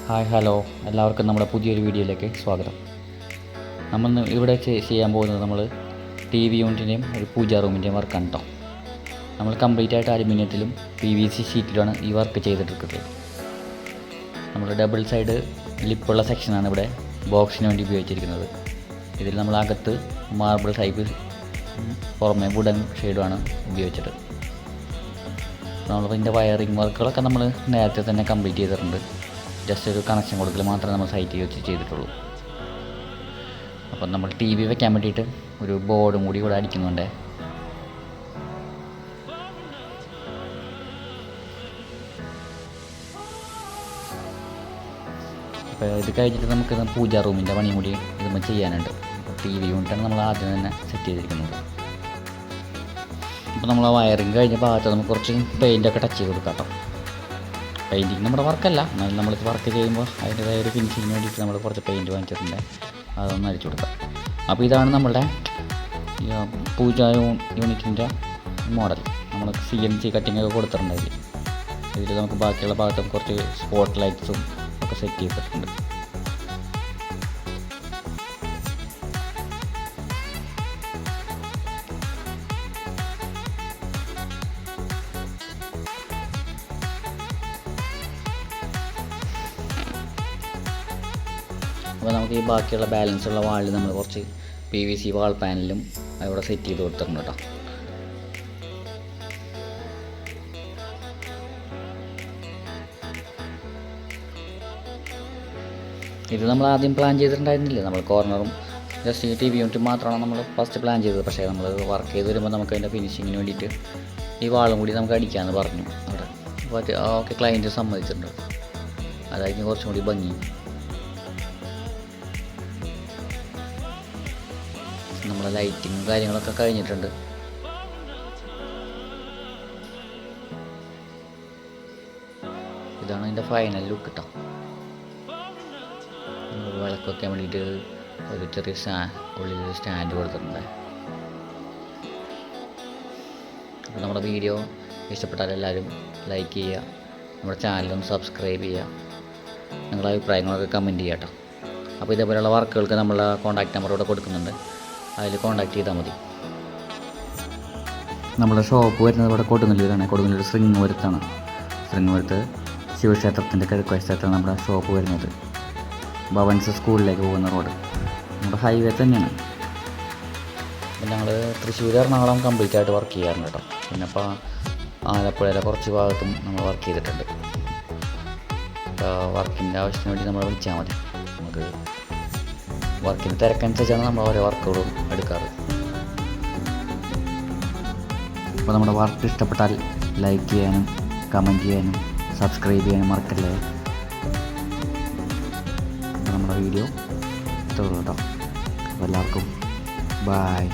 Hi hello എല്ലാവർക്കും നമ്മുടെ പുതിയൊരു വീഡിയോയിലേക്ക് സ്വാഗതം. നമ്മൾ ഇവിടെ ചെയ്യാൻ പോകുന്നത് നമ്മൾ ടി വി യൂണിറ്റിൻ്റെയും ഒരു പൂജാ റൂമിൻ്റെയും വർക്കാണ് കേട്ടോ. നമ്മൾ കംപ്ലീറ്റ് ആയിട്ട് അലുമിനിയത്തിലും PVC ഷീറ്റിലുമാണ് ഈ വർക്ക് ചെയ്തിട്ടിരിക്കുന്നത്. നമ്മൾ ഡബിൾ സൈഡ് ലിപ്പുള്ള സെക്ഷനാണ് ഇവിടെ ബോക്സിന് വേണ്ടി ഉപയോഗിച്ചിരിക്കുന്നത്. ഇതിൽ നമ്മൾ അകത്ത് മാർബിൾ ടൈപ്പ്, പുറമെ വുഡൻ ഷെയ്ഡുമാണ് ഉപയോഗിച്ചത്. നമ്മളിപ്പോൾ ഇതിൻ്റെ വയറിങ് വർക്കുകളൊക്കെ നമ്മൾ നേരത്തെ തന്നെ കംപ്ലീറ്റ് ചെയ്തിട്ടുണ്ട്. ജസ്റ്റ് ഒരു കണക്ഷൻ കൊടുക്കൽ മാത്രമേ നമ്മൾ സൈറ്റിൽ വെച്ച് ചെയ്തിട്ടുള്ളൂ. അപ്പം നമ്മൾ TV വെക്കാൻ വേണ്ടിയിട്ട് ഒരു ബോർഡും കൂടി ഇവിടെ അടിക്കുന്നുണ്ട്. അപ്പോൾ ഇത് കഴിഞ്ഞിട്ട് നമുക്ക് പൂജാ റൂമിൻ്റെ പണിയും കൂടി ഇതുമ്പോൾ ചെയ്യാനുണ്ട്. TV യൂണിറ്റാണ് നമ്മൾ ആദ്യം തന്നെ സെറ്റ് ചെയ്തിരിക്കുന്നത്. അപ്പോൾ നമ്മൾ ആ വയറിങ് കഴിഞ്ഞ ഭാഗത്ത് നമുക്ക് കുറച്ച് പെയിൻ്റൊക്കെ ടച്ച് ചെയ്ത് കൊടുക്കാം കേട്ടോ. പെയിൻറ്റിങ് നമ്മുടെ വർക്കല്ല, എന്നാലും നമ്മൾ വർക്ക് ചെയ്യുമ്പോൾ അതിൻ്റെതായ ഒരു ഫിനിഷിങ്ങിന് വേണ്ടിയിട്ട് നമ്മൾ കുറച്ച് പെയിൻറ്റ് വാങ്ങിച്ചിട്ടുണ്ട്, അതൊന്ന് അടിച്ചു കൊടുക്കാം. അപ്പോൾ ഇതാണ് നമ്മളുടെ പൂജാ യൂണിറ്റിൻ്റെ മോഡൽ. നമ്മൾ CNC കട്ടിങ് ഒക്കെ കൊടുത്തിട്ടുണ്ടായി. ഇതിൽ നമുക്ക് ബാക്കിയുള്ള ഭാഗത്ത് കുറച്ച് സ്പോട്ട് ലൈറ്റ്സും ഒക്കെ സെറ്റ് ചെയ്തിട്ടുണ്ട്. അപ്പോൾ നമുക്ക് ഈ ബാക്കിയുള്ള ബാലൻസ് ഉള്ള വാളിൽ നമ്മൾ കുറച്ച് PVC വാൾ പാനലും അവിടെ സെറ്റ് ചെയ്ത് കൊടുത്തിട്ടുണ്ട് കേട്ടോ. ഇത് നമ്മൾ ആദ്യം പ്ലാൻ ചെയ്തിട്ടുണ്ടായിരുന്നില്ല. നമ്മൾ കോർണറും ജസ്റ്റ് TV യൂണിറ്റ് മാത്രമാണ് നമ്മൾ ഫസ്റ്റ് പ്ലാൻ ചെയ്തത്. പക്ഷേ നമ്മൾ വർക്ക് ചെയ്ത് വരുമ്പോൾ നമുക്ക് അതിൻ്റെ ഫിനിഷിങ്ങിന് വേണ്ടിയിട്ട് ഈ വാളും കൂടി നമുക്ക് അടിക്കാമെന്ന് പറഞ്ഞു അവിടെ. അപ്പോൾ ഓക്കെ, ക്ലയൻറ്റ് സമ്മതിച്ചിട്ടുണ്ട്. അതായിരിക്കും കുറച്ചും കൂടി ഭംഗി. നമ്മളെ ലൈറ്റിങ്ങും കാര്യങ്ങളൊക്കെ കഴിഞ്ഞിട്ടുണ്ട്. ഇതാണ് അതിൻ്റെ ഫൈനൽ ലുക്ക് കേട്ടോ. വിളക്ക് വയ്ക്കാൻ വേണ്ടിയിട്ട് ഒരു ചെറിയ ഉള്ളിൽ സ്റ്റാൻഡ് കൊടുത്തിട്ടുണ്ട്. അപ്പോൾ നമ്മുടെ വീഡിയോ ഇഷ്ടപ്പെട്ടാൽ എല്ലാവരും ലൈക്ക് ചെയ്യുക, നമ്മുടെ ചാനലൊന്ന് സബ്സ്ക്രൈബ് ചെയ്യുക, നിങ്ങളുടെ അഭിപ്രായങ്ങളൊക്കെ കമൻറ്റ് ചെയ്യുക കേട്ടോ. അപ്പോൾ ഇതേപോലെയുള്ള വർക്കുകൾക്ക് നമ്മൾ കോൺടാക്റ്റ് നമ്പർ ഇവിടെ കൊടുക്കുന്നുണ്ട്, അതിൽ കോൺടാക്റ്റ് ചെയ്താൽ മതി. നമ്മുടെ ഷോപ്പ് വരുന്നത് ഇവിടെ കൊടുങ്ങല്ലൂരാണ്. കൊടുങ്ങല്ലൂർ ശൃംഗവരത്താണ്. ശൃംഗവരത്ത് ശിവക്ഷേത്രത്തിൻ്റെ കിഴക്കുവശത്താണ് നമ്മുടെ ഷോപ്പ് വരുന്നത്. ഭവൻസ് സ്കൂളിലേക്ക് പോകുന്ന റോഡ് നമ്മുടെ ഹൈവേ തന്നെയാണ്. പിന്നെ ഞങ്ങൾ തൃശ്ശൂർ, എറണാകുളം കംപ്ലീറ്റ് ആയിട്ട് വർക്ക് ചെയ്യാറുണ്ട് കേട്ടോ. പിന്നെ ഇപ്പോൾ ആലപ്പുഴയിലെ കുറച്ച് ഭാഗത്തും നമ്മൾ വർക്ക് ചെയ്തിട്ടുണ്ട്. അപ്പോൾ വർക്കിൻ്റെ ആവശ്യത്തിന് വേണ്ടി നമ്മൾ വിളിച്ചാൽ മതി. നമുക്ക് വർക്കിൻ്റെ തിരക്കനുസരിച്ചാണ് നമ്മൾ ഓരോ വർക്കുകളും എടുക്കാറ്. അപ്പോൾ നമ്മുടെ വർക്ക് ഇഷ്ടപ്പെട്ടാൽ ലൈക്ക് ചെയ്യാനും കമൻറ്റ് ചെയ്യാനും സബ്സ്ക്രൈബ് ചെയ്യാനും മറക്കല്ലേ. നമ്മുടെ വീഡിയോ ഇത്രയുള്ളൂ കേട്ടോ. അപ്പോൾ എല്ലാവർക്കും ബൈ.